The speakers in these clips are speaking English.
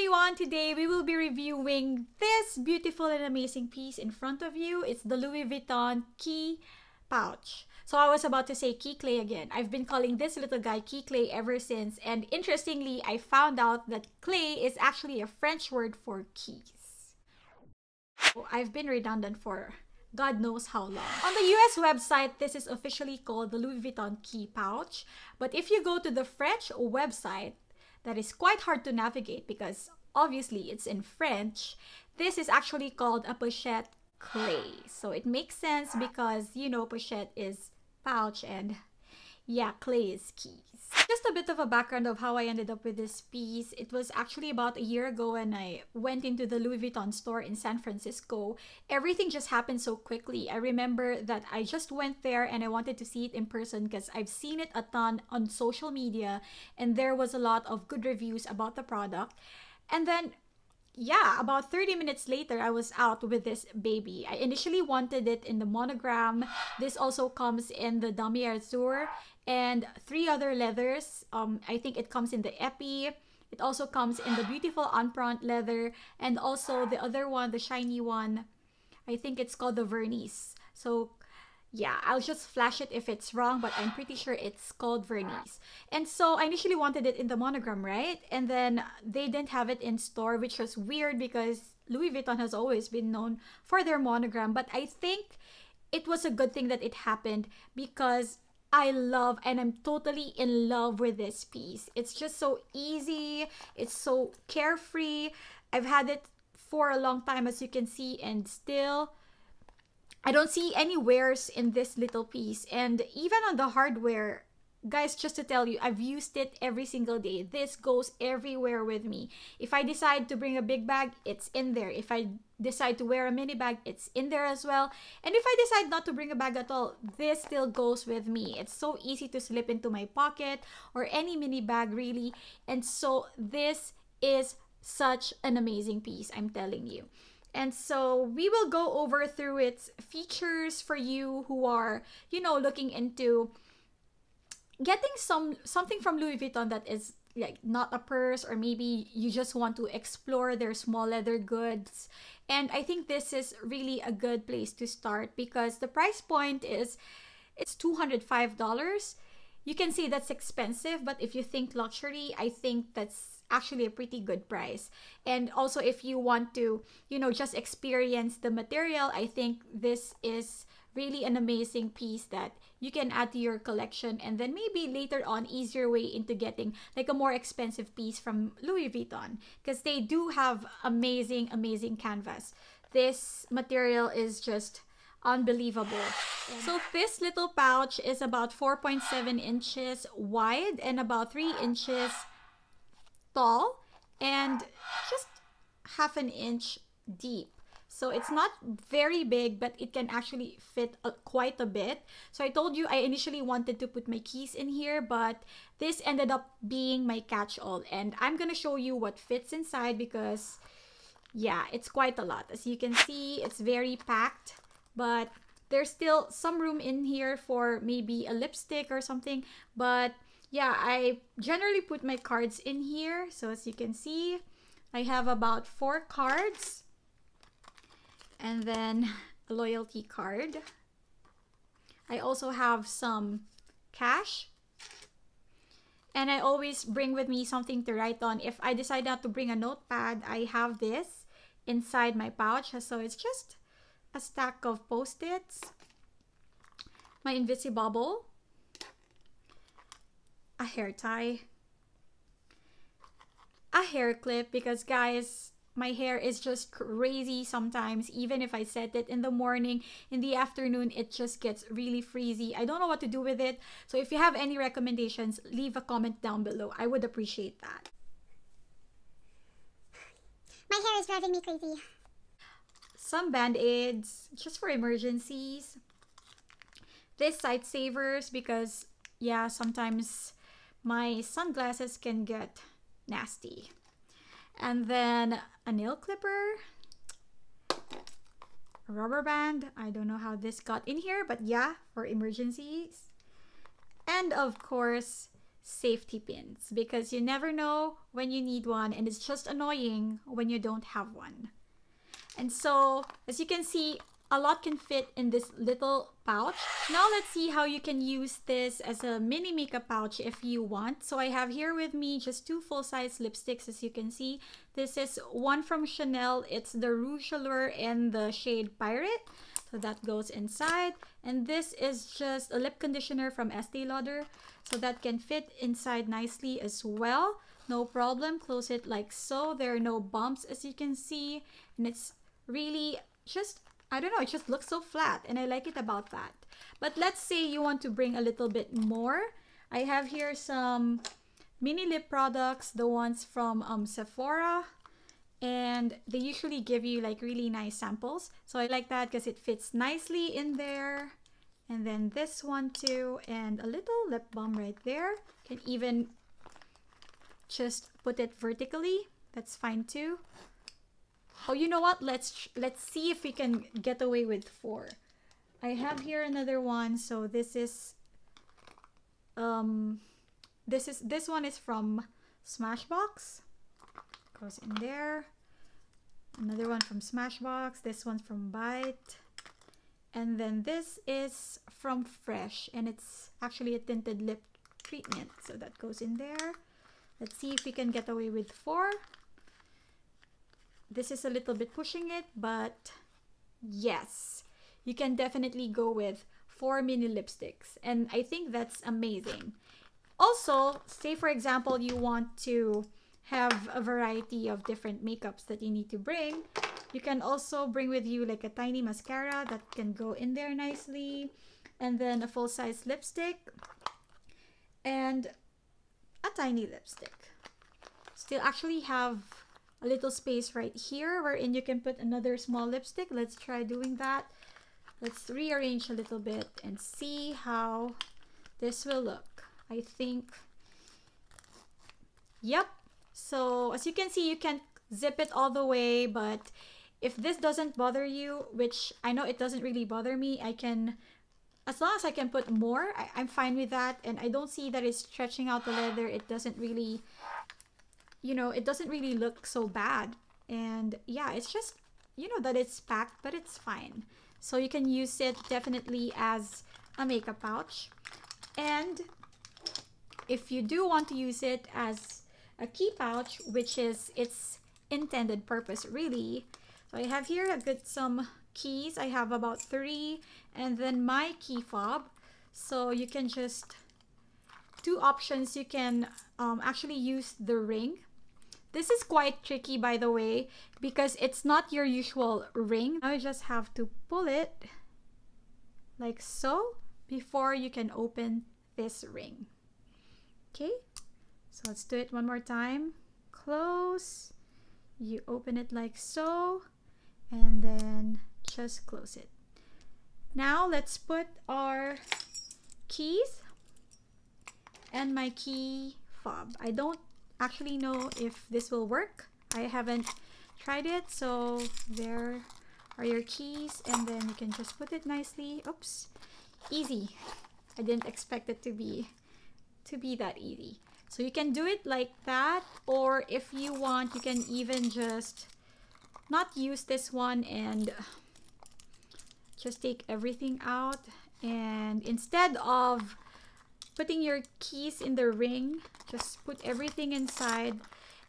everyone! Today we will be reviewing this beautiful and amazing piece in front of you. It's the Louis Vuitton key pouch. So I was about to say key clay again. I've been calling this little guy key clay ever since, and interestingly I found out that clay is actually a French word for keys. So I've been redundant for God knows how long. On the US website, this is officially called the Louis Vuitton key pouch, but if you go to the French website, that is quite hard to navigate because obviously it's in French. This is actually called a pochette clay. So it makes sense because, you know, pochette is pouch and yeah, clay is keys. Just a bit of a background of how I ended up with this piece. It was actually about a year ago when I went into the Louis Vuitton store in San Francisco. Everything just happened so quickly. I remember that I just went there and I wanted to see it in person because I've seen it a ton on social media and there was a lot of good reviews about the product. And then yeah, about 30 minutes later, I was out with this baby. I initially wanted it in the monogram. This also comes in the Damier Ebene and 3 other leathers. I think it comes in the Epi. It also comes in the beautiful Empreinte leather, and also the other one, the shiny one, I think it's called the Vernis. So yeah, I'll just flash it if it's wrong, but I'm pretty sure it's called Vernis. And so I initially wanted it in the monogram, right? And then they didn't have it in store, which was weird because Louis Vuitton has always been known for their monogram. But I think it was a good thing that it happened because I love and I'm totally in love with this piece. It's just so easy. It's so carefree. I've had it for a long time, as you can see, and still I don't see any wears in this little piece. And even on the hardware, guys, just to tell you, I've used it every single day. This goes everywhere with me. If I decide to bring a big bag, it's in there. If I decide to wear a mini bag, it's in there as well. And if I decide not to bring a bag at all, this still goes with me. It's so easy to slip into my pocket or any mini bag really. And so this is such an amazing piece, I'm telling you. And so we will go over through its features for you who are, you know, looking into getting something from Louis Vuitton that is like not a purse, or maybe you just want to explore their small leather goods. And I think this is really a good place to start because the price point is, it's $205. You can say that's expensive, but if you think luxury, I think that's actually a pretty good price. And also if you want to, you know, just experience the material, I think this is really an amazing piece that you can add to your collection, and then maybe later on easier way into getting like a more expensive piece from Louis Vuitton because they do have amazing canvas. This material is just unbelievable. So this little pouch is about 4.7 inches wide and about 3 inches tall and just half an inch deep. So it's not very big, but it can actually fit quite a bit. So I told you I initially wanted to put my keys in here, but this ended up being my catch-all. And I'm gonna show you what fits inside because yeah, it's quite a lot. As you can see, it's very packed, but there's still some room in here for maybe a lipstick or something. But yeah, I generally put my cards in here. So as you can see, I have about 4 cards. And then a loyalty card. I also have some cash. And I always bring with me something to write on. If I decide not to bring a notepad, I have this inside my pouch. So it's just a stack of Post-its. My Invisibobble. A hair tie, a hair clip, because guys, my hair is just crazy sometimes. Even if I set it in the morning, in the afternoon, it just gets really frizzy. I don't know what to do with it. So if you have any recommendations, leave a comment down below. I would appreciate that. My hair is driving me crazy. Some band-aids just for emergencies. This sight savers because yeah, sometimes my sunglasses can get nasty. And then a nail clipper, a rubber band. I don't know how this got in here, but yeah, for emergencies. And of course, safety pins because you never know when you need one, and it's just annoying when you don't have one. And so, as you can see, a lot can fit in this little pouch. Now let's see how you can use this as a mini makeup pouch if you want. So I have here with me just 2 full-size lipsticks, as you can see. This is one from Chanel. It's the Rouge Allure in the shade Pirate. So that goes inside. And this is just a lip conditioner from Estee Lauder. So that can fit inside nicely as well. No problem. Close it like so. There are no bumps, as you can see. And it's really just, I don't know, it just looks so flat, and I like it about that. But let's say you want to bring a little bit more. I have here some mini lip products, the ones from Sephora, and they usually give you like really nice samples. So I like that because it fits nicely in there. And then this one too, and a little lip balm right there. Can even just put it vertically. That's fine too. Oh, you know what? Let's see if we can get away with 4. I have here another one. So this one is from Smashbox. Goes in there. Another one from Smashbox. This one's from Bite. And then this is from Fresh, and it's actually a tinted lip treatment. So that goes in there. Let's see if we can get away with 4. This is a little bit pushing it, but yes, you can definitely go with 4 mini lipsticks. And I think that's amazing. Also, say for example, you want to have a variety of different makeups that you need to bring. You can also bring with you like a tiny mascara that can go in there nicely. And then a full-size lipstick. And a tiny lipstick. Still actually have a little space right here wherein you can put another small lipstick. Let's try doing that. Let's rearrange a little bit and see how this will look. I think, yep. So as you can see, you can zip it all the way, but if this doesn't bother you, which I know it doesn't really bother me, I can, as long as I can put more, I'm fine with that. And I don't see that it's stretching out the leather. It doesn't really, you know, it doesn't really look so bad. And yeah, it's just, you know, that it's packed, but it's fine. So you can use it definitely as a makeup pouch. And if you do want to use it as a key pouch, which is its intended purpose really. So I have here some keys. I have about 3, and then my key fob. So you can just, 2 options. You can actually use the ring. This is quite tricky, by the way, because it's not your usual ring. Now you just have to pull it like so before you can open this ring. Okay, so let's do it one more time. Close. You open it like so, and then just close it. Now let's put our keys and my key fob. I don't actually know if this will work. I haven't tried it. So there are your keys, and then you can just put it nicely. Oops, easy. I didn't expect it to be that easy. So you can do it like that, or if you want, you can even just not use this one and just take everything out, and instead of putting your keys in the ring, just put everything inside.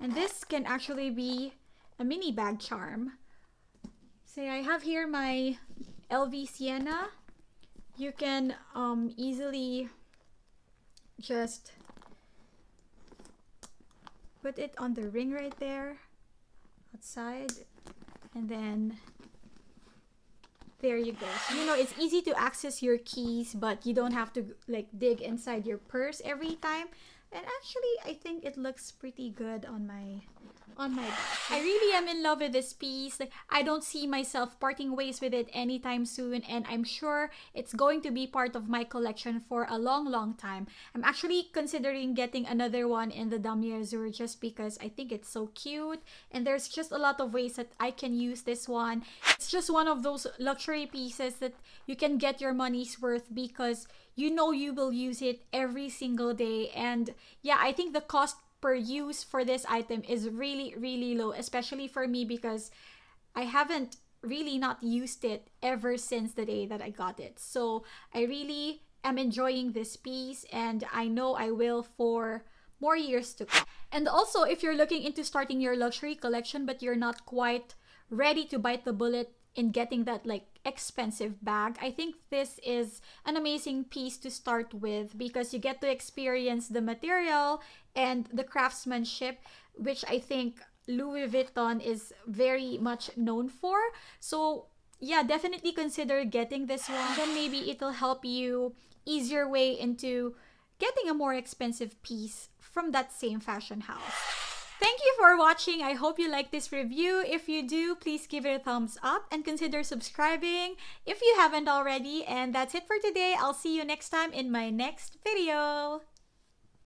And this can actually be a mini bag charm. Say I have here my LV Sienna. You can easily just put it on the ring right there outside, and then there you go. So, you know, it's easy to access your keys, but you don't have to like dig inside your purse every time. And actually, I think it looks pretty good on my bag. I really am in love with this piece. Like, I don't see myself parting ways with it anytime soon, and I'm sure it's going to be part of my collection for a long time. I'm actually considering getting another one in the Damier Ebene just because I think it's so cute, and there's just a lot of ways that I can use this one. It's just one of those luxury pieces that you can get your money's worth because you know you will use it every single day. And yeah, I think the cost per use for this item is really, really low, especially for me because I haven't really not used it ever since the day that I got it. So I really am enjoying this piece, and I know I will for more years to come. And also, if you're looking into starting your luxury collection but you're not quite ready to bite the bullet in getting that like expensive bag, I think this is an amazing piece to start with because you get to experience the material and the craftsmanship, which I think Louis Vuitton is very much known for. So yeah, definitely consider getting this one. Then maybe it'll help you ease your way into getting a more expensive piece from that same fashion house. Thank you for watching. I hope you like this review. If you do, please give it a thumbs up and consider subscribing if you haven't already. And that's it for today. I'll see you next time in my next video.